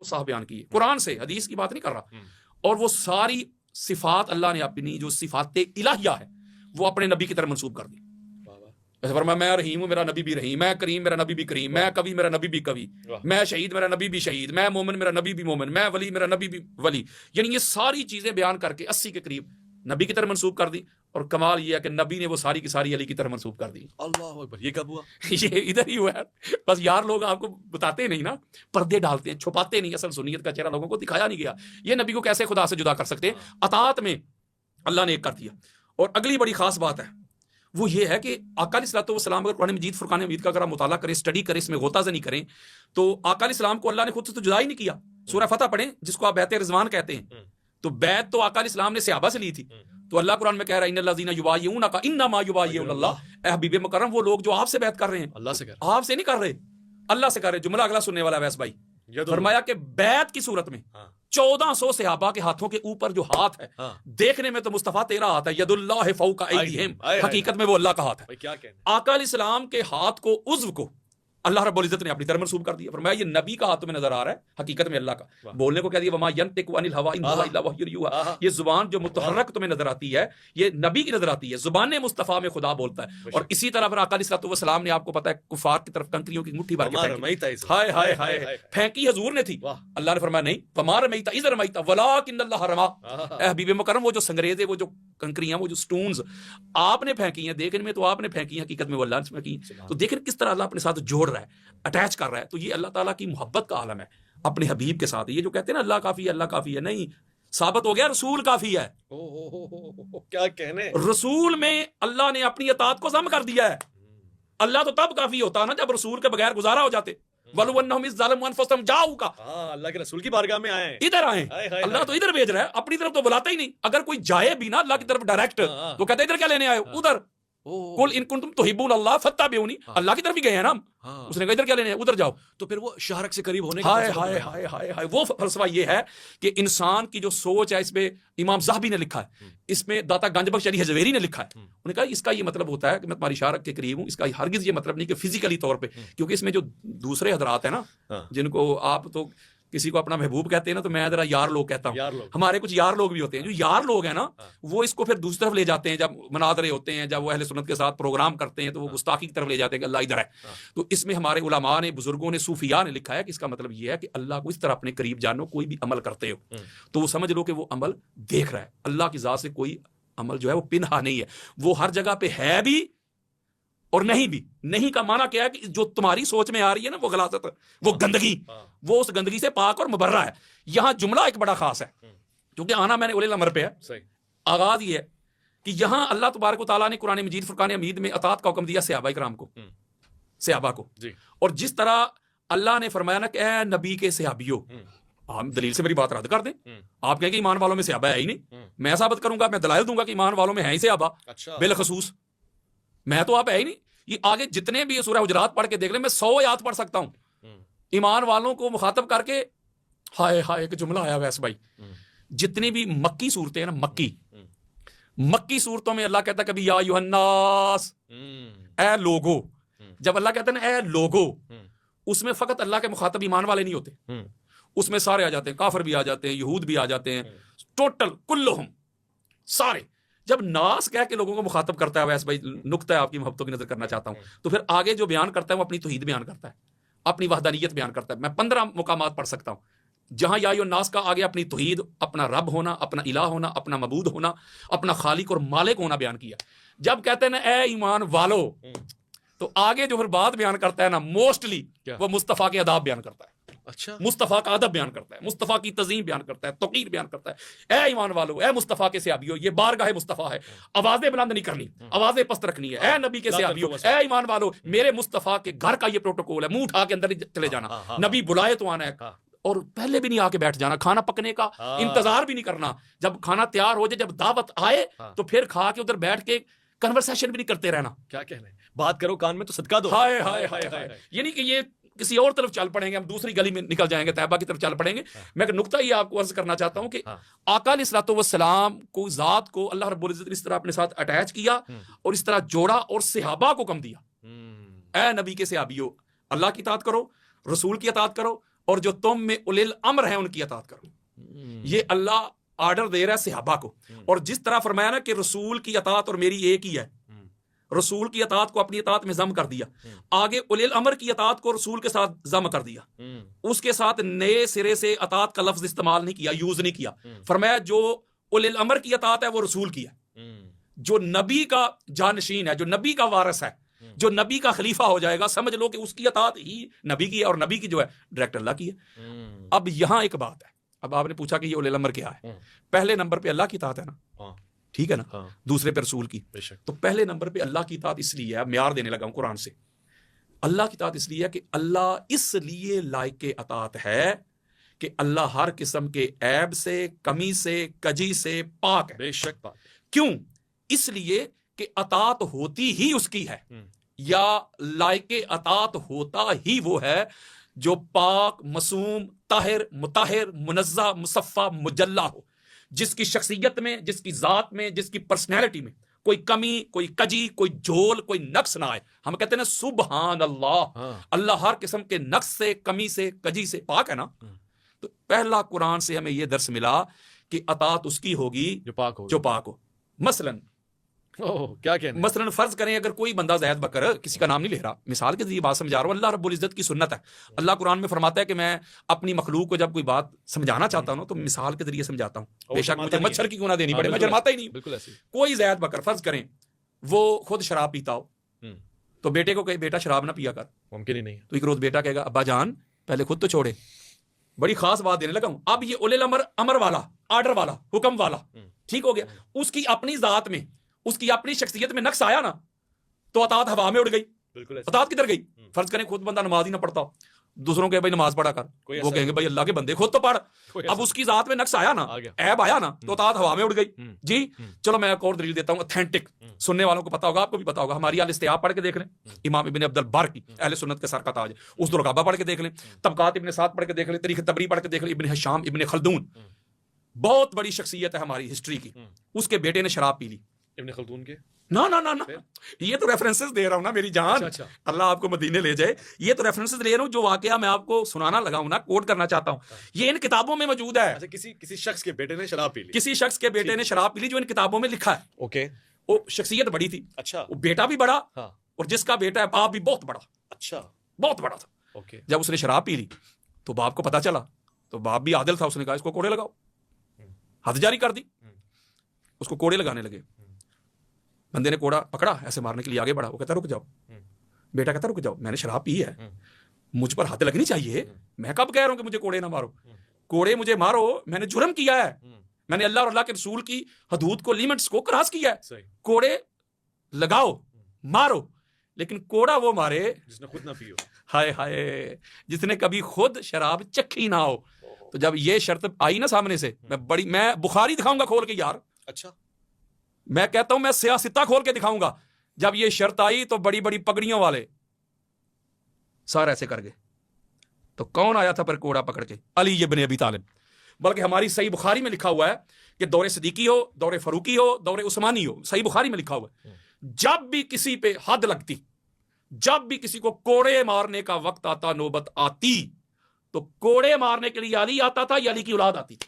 साहब बयान की है, कुरान से, हदीस की बात नहीं कर रहा। और वो सारी सिफात अल्लाह ने अपनी जो सिफात इलाहिया है वो अपने नबी की तरफ मंसूब कर दी। ऐसे फरमाया मैं रहीम हूं, मेरा नबी भी रहीम, मैं करीम, मेरा नबी भी करीम, मैं कवि, मेरा नबी भी कवि, मैं शहीद, मेरा नबी भी शहीद, मैं मोमिन, मेरा नबी भी मोमिन, मैं वली, मेरा नबी भी वली। यानी ये सारी चीजें बयान करके 80 के करीब नबी की तरफ मंसूब कर दी। और कमाल ये है कि नबी ने वो सारी की सारी अली की तरफ मंसूब कर दी। अल्लाह अकबर, ये कब हुआ? ये इधर ही हुआ है, बस यार लोग आपको बताते नहीं ना, पर्दे डालते हैं, छुपाते नहीं, असल सुन्नियत का चेहरा लोगों को दिखाया नहीं गया। ये नबी को कैसे खुदा से जुदा कर सकते हैं? अतात में अल्लाह ने एक कर दिया। और अगली बड़ी खास बात है वो ये है कि आका अलैहिस्सलाम अगर कुरान मजीद, फुरकान हमीद का अगर आप मुताला करें, स्टडी करें, इसमें गोताज़नी करें, तो आका अलैहिस्सलाम को अल्लाह ने खुद से तो जुदा ही नहीं किया। सूरह फतह पढ़ें जिसको आप बैत रिजवान कहते हैं, तो बैत तो आका अलैहिस्सलाम ने सहाबा से ली थी। तो अल्लाह कुरान में कह रहा है इन्नल्लज़ीना युबाय्यूनका इन्नमा युबाय्यूनल्लाह, ए हबीब मुकर्रम वो लोग जो आपसे बैत कर रहे हैं अल्लाह से कर, आपसे नहीं कर रहे, अल्लाह से कर रहे। जुमला अगला सुनने वाला वैस भाई, फरमाया कि बैत की सूरत में 1400 सहाबा के हाथों के ऊपर जो हाथ है, देखने में तो मुस्तफा तेरा हाथ है, यदुल्लाह फौका ऐदीहिम, हकीकत में वो अल्लाह का हाथ है। क्या कहने, आका अलैहिस्सलाम के हाथ को, उज़्व को अल्लाह रब्बुल इज्जत ने अपनी तरफ मंसूब कर दिया। फरमाया ये नबी का हाथ तुम्हें नजर आ रहा है, हकीकत में अल्लाह का। बोलने को क्या दिया, वमा यंतिकु अनिल हवा इन हुवा इल्ला वह्युन युहा, ये जुबान जो मुतहर्रक तुम्हें नजर आती है ये नबी की नजर आती है, जुबान मुस्तफा में खुदा बोलता है। और इसी तरह पर आका अलैहिस्सलाम ने, आपको पता है, कुफार की तरफ कंकरियों की मुट्ठी भर के हाय हाय हाय फेंकी हजूर ने थी। अल्लाह ने फरमाया नहीं, फमा रमैता इज़ रमैता वलाकिन्नल्लाह रमा, ए हबीब मुकर्रम वो जो संगरेज है, वो जो कंकरियां, वो जो स्टोन्स आपने फेंकी हैं, देखने में तो आपने फेंकी, हकीकत में वो अल्लाह ने फेंकी। तो देखिए किस तरह अल्लाह अपने साथ जोड़ रहा है, अटैच कर रहा है। तो ये अल्लाह ताला की मोहब्बत का आलम है अपने हबीब के साथ। ये जो कहते हैं ना अल्लाह काफी है, अल्लाह काफी है, नहीं, साबित हो गया रसूल काफी है। क्या कहने, रसूल में अल्लाह ने अपनी अतात को जम कर दिया है। अल्लाह तो तब काफी होता है ना जब रसूल के बगैर गुजारा हो जाते। अल्लाह के रसूल की बारगाह में आए, इधर आए, अल्लाह तो इधर भेज रहा है, अपनी तरफ तो बुलाता ही नहीं। अगर कोई जाए भी ना अल्लाह की तरफ डायरेक्ट, तो कहते इधर क्या लेने आए, उधर कुल इन कुंतुम तुहिब्बून अल्लाह फत्तबिऊनी, अल्लाह की तरफ ही गए हैं ना हम। उसने कहा इधर क्या लेने हैं, उधर जाओ। तो फिर वो शाहरक से करीब होने, हाय हाय हाय हाय हाय, वो फलसफा ये है कि इंसान की जो सोच है, इसमें इमाम ज़हबी ने लिखा है, इसमें दाता गंजबख्श अली हज़वेरी ने लिखा है। उन्होंने कहा इसका ये मतलब होता है कि मैं तुम्हारी शाहरक के करीब हूँ, इसका हरगिज ये मतलब नहीं कि फिजिकली तौर पे, क्योंकि इसमें जो दूसरे हजरात है ना, जिनको आप तो किसी को अपना महबूब कहते हैं ना, तो मैं जरा यार लोग कहता हूँ, हमारे कुछ यार लोग भी होते हैं। जो यार लोग हैं ना, वो इसको फिर दूसरी तरफ ले जाते हैं, जब मनादरे होते हैं, जब वो अहले सुन्नत के साथ प्रोग्राम करते हैं, तो वो गुस्ताखी की तरफ ले जाते हैं कि अल्लाह इधर है। तो इसमें हमारे उलमा ने, बुजुर्गों ने, सूफिया ने लिखा है कि इसका मतलब ये है कि अल्लाह को इस तरह अपने करीब जानो, कोई भी अमल करते हो तो वो समझ लो कि वो अमल देख रहा है। अल्लाह की ज़ात से कोई अमल जो है वो पिनहा नहीं है, वो हर जगह पे है भी और नहीं भी। नहीं का माना क्या है कि जो तुम्हारी सोच में आ रही है ना, वो गलासत, वो गंदगी, वो उस गंदगी से पाक और मुबर्रा है। यहां जुमला एक बड़ा खास है, क्योंकि आना मैंने उलिल अमर पे है। आगाज ये है कि यहां अल्लाह तबारक व तआला ने कुरान मजीद फुरकान हमीद में अतात का हुक्म दिया सहाबा इकराम को, सहाबा को। और जिस तरह अल्लाह ने फरमाया ना कि ए नबी के सहाबियों, हम दलील से मेरी बात रद्द कर दें। आप कहें कि ईमान वालों में सहाबा है ही नहीं, मैं साबित करूंगा, मैं दलाइल दूंगा कि ईमान वालों में है ही सहाबा बिलखसूस। मैं तो आप है ही नहीं। ये आगे जितने भी सूरह हुजरात पढ़ के देख ले, मैं 100 आयत पढ़ सकता हूं ईमान वालों को मुखातब करके। हाय हाय, एक जुमला आया वैसे भाई, जितनी भी मक्की सूरतें हैं ना, मक्की सूरतों में अल्लाह कहता है कभी या युहन्नास, ए लोगो। जब अल्लाह कहता है ना ए लोगो, उसमें फकत अल्लाह के मुखातब ईमान वाले नहीं होते, उसमें सारे आ जाते हैं, काफिर भी आ जाते हैं, यहूद भी आ जाते हैं, टोटल कुल्लुहुम सारे। जब नास कह के लोगों को मुखातब करता है, वैसे भाई नुक्ता है आपकी मोहब्बतों की नजर करना चाहता हूं, तो फिर आगे जो बयान करता है वो अपनी तौहीद बयान करता है, अपनी वहदानियत बयान करता है। मैं 15 मुकामात पढ़ सकता हूं जहां या नास का आगे अपनी तौहीद, अपना रब होना, अपना इलाह होना, अपना मबूद होना, अपना खालिक और मालिक होना बयान किया। जब कहते हैं ना ए ईमान वालो, तो आगे जो फिर बात बयान करता है ना, मोस्टली वो मुस्तफ़ा के अदाब बयान करता है। अच्छा, मुस्तफ़ा का अदब बयान करता है, मुस्तफ़ा की तज़ीम बयान करता है, तौक़ीर बयान करता है। ए ईमान वालो, ए मुस्तफ़ा के सहाबियों, ये बारगाह मुस्तफ़ा है, आवाज़ें बुलंद नहीं करनी, आवाज़ें पस्त रखनी है। ए नबी के सहाबियों, ए ईमान वालो, मेरे मुस्तफ़ा के घर का ये प्रोटोकॉल है, मुंह उठा के अंदर चले जाना, नबी बुलाए तो आना है, और पहले भी नहीं आके बैठ जाना, खाना पकने का इंतजार भी नहीं करना। जब खाना तैयार हो जाए, जब दावत आए, तो फिर खा के उधर बैठ के कन्वर्सेशन भी नहीं करते रहना। क्या कहने, बात करो कान में तो सदका दो। हाय हाय हाय हाय, ये नहीं कि ये किसी और तरफ चल पड़ेंगे, हम दूसरी गली में निकल जाएंगे, तैयबा की तरफ चल पड़ेंगे। मैं नुक्ता ये आपको अर्ज करना चाहता हूं कि आका अलैहिस्सलाम को, जात को अल्लाह रब्बुल इज्जत ने इस तरह अपने साथ अटैच किया और इस तरह जोड़ा और सहाबा को कम दिया। ए नबी के सहाबियों, अल्लाह की इताअत करो, रसूल की इताअत करो, और जो तुम में उलिल अम्र है उनकी अतात करो। ये अल्लाह आर्डर दे रहा है सहाबा को। और जिस तरह फरमाया ना कि रसूल की अतात और मेरी एक ही है, रसूल की अतात को अपनी अतात में जम कर दिया, आगे उलिल अमर की अतात को रसूल के साथ जम कर दिया, उसके साथ नए सिरे से अतात का लफ्ज इस्तेमाल नहीं किया, यूज नहीं किया। फरमाया जो उलिल अमर की अतात है वो रसूल की है, जो नबी का जानशीन है, जो नबी का वारिस है, जो नबी का खलीफा हो जाएगा, समझ लो कि उसकी अतात ही नबी की है और नबी की जो है डायरेक्ट अल्लाह की है। अब यहां एक बात है, अब आपने पूछा कि ये उलिल अमर क्या है। पहले नंबर पे अल्लाह की अतात है ना, ठीक है ना, दूसरे पे रसूल की। तो पहले नंबर पे अल्लाह की इताअत इसलिए है, म्यार देने लगा हूं कुरान से, अल्लाह की इताअत इसलिए है कि अल्लाह इसलिए लायक अतात है कि अल्लाह हर किस्म के ऐब से, कमी से, कजी से पाक है। बेशक पाक। क्यों? इसलिए कि अतात होती ही उसकी है, या लायक अतात होता ही वो है जो पाक, मसूम, ताहिर, मुताहिर, मुनज़्ज़ा, मुसफ़्फ़ा, मुजल्ला हो, जिसकी शख्सियत में, जिसकी जात में, जिसकी पर्सनैलिटी में कोई कमी, कोई कजी, कोई झोल, कोई नक्स ना आए। हम कहते हैं ना सुबहान अल्लाह, अल्लाह हर किस्म के नक्स से, कमी से, कजी से पाक है ना। तो पहला कुरान से हमें यह दर्स मिला कि अतात उसकी होगी जो पाक हो। मसलन क्या कहना, मसलन फर्ज करें अगर कोई बंदा ज़ैद बकर, किसी का नाम नहीं ले रहा, मिसाल के जरिए बात समझा रहा हूं, अल्लाह रब्बुल इज्जत की सुन्नत है। अल्लाह कुरान में फरमाता है कि मैं अपनी मखलूक को जब कोई बात समझाना चाहता हूं तो मिसाल के जरिए समझाता हूं, बेशक मुझे मच्छर की क्यों ना देनी पड़े, मैं शर्माता ही नहीं। बिल्कुल ऐसे। कोई ज़ैद बकर फर्ज करें वो खुद शराब पीता हो, तो बेटे को कहे बेटा शराब ना पिया कर, मुमकिन ही नहीं है। तो एक रोज बेटा कहेगा अब्बा जान पहले खुद तो छोड़े। बड़ी खास बात देने लगा हूं। अब ये उलिल अमर वाला, आर्डर वाला, हुक्म वाला, ठीक हो गया, उसकी अपनी जात में, उसकी अपनी शख्सियत में नक्स आया ना, तो अतात हवा में उड़ गई। बिल्कुल ऐसे। अतात किधर गई? फर्ज करें खुद बंदा नमाज ही ना पढ़ता, दूसरों के भाई नमाज पढ़ा कर, वो कहेंगे भाई अल्लाह के बंदे खुद तो पढ़। अब उसकी जात में नक्स आया ना, ऐब आया ना, तो अतात हवा में उड़ गई जी। चलो मैं एक और दलील देता हूं, ऑथेंटिक, सुनने वालों को पता होगा, आपको भी पता होगा। हमारी अल-इस्तिआब पढ़ के देख लें, इमाम इब्न अब्दुल बर की, अहले सुन्नत के सर का ताज, उसदुल गबा पढ़ के देख लें, तबकात इब्न साद पढ़ के देख लें, तारीख तबरी पढ़ के देख लें, इब्न हिशाम, इब्न खल्दून, बहुत बड़ी शख्सियत है हमारी हिस्ट्री की। उसके बेटे ने शराब पी ली। इब्न खल्दून के? ना ना ना ना, ये तो रेफरेंसेस दे रहा हूं ना मेरी जान। अच्छा। अल्लाह आपको मदीने ले जाए। ये तो रेफरेंसेस ले रहा हूं, जो वाकया मैं आपको सुनाना लगा हूं ना, कोट करना चाहता हूं, ये इन किताबों में मौजूद है। अच्छा, किसी शख्स के बेटे ने शराब पी ली। किसी शख्स के बेटे ने शराब पी ली, जो इन किताबों में लिखा है। ओके। वो शख्सियत बड़ी थी। अच्छा। वो बेटा भी बड़ा, हाँ। और जिसका बेटा है बाप भी बहुत बड़ा। अच्छा। बहुत बड़ा था। ओके। जब उसने शराब पी ली तो बाप को पता चला, तो बाप भी आदिल था, उसने कहा इसको कोड़े लगाओ, हद जारी कर दी, उसको कोड़े लगाने लगे। बंदे ने कोड़ा पकड़ा, ऐसे मारने के लिए आगे बढ़ा, वो कहता रुक जाओ। बेटा कहता रुक जाओ, मैंने शराब पी है, मुझ पर हद लगनी चाहिए, मैं कब कह रहा हूं कि मुझे कोड़े ना मारो, कोड़े मुझे मारो, मैंने जुर्म किया है, मैंने अल्लाह और अल्लाह के रसूल की हदूद को, लिमिट्स को क्रॉस किया है। कोड़े लगाओ, मारो, लेकिन कोड़ा वो मारे जिसने खुद ना पी हो। हाय हाय, जिसने कभी खुद शराब चखी ना हो। तो जब ये शर्त आई ना सामने से, मैं बुखारी दिखाऊंगा खोल के यार। अच्छा। मैं कहता हूं मैं सियासता खोल के दिखाऊंगा। जब ये शर्त आई तो बड़ी बड़ी पगड़ियों वाले सारे ऐसे कर गए। तो कौन आया था पर कोड़ा पकड़ के? अली इब्न अबी तालिब। बल्कि हमारी सही बुखारी में लिखा हुआ है कि दौरे सदीकी हो, दौरे फरूकी हो, दौरे उस्मानी हो, सही बुखारी में लिखा हुआ है, जब भी किसी पे हद लगती, जब भी किसी को कोड़े मारने का वक्त आता, नौबत आती, तो कोड़े मारने के लिए अली आता था या अली की औलाद आती थी।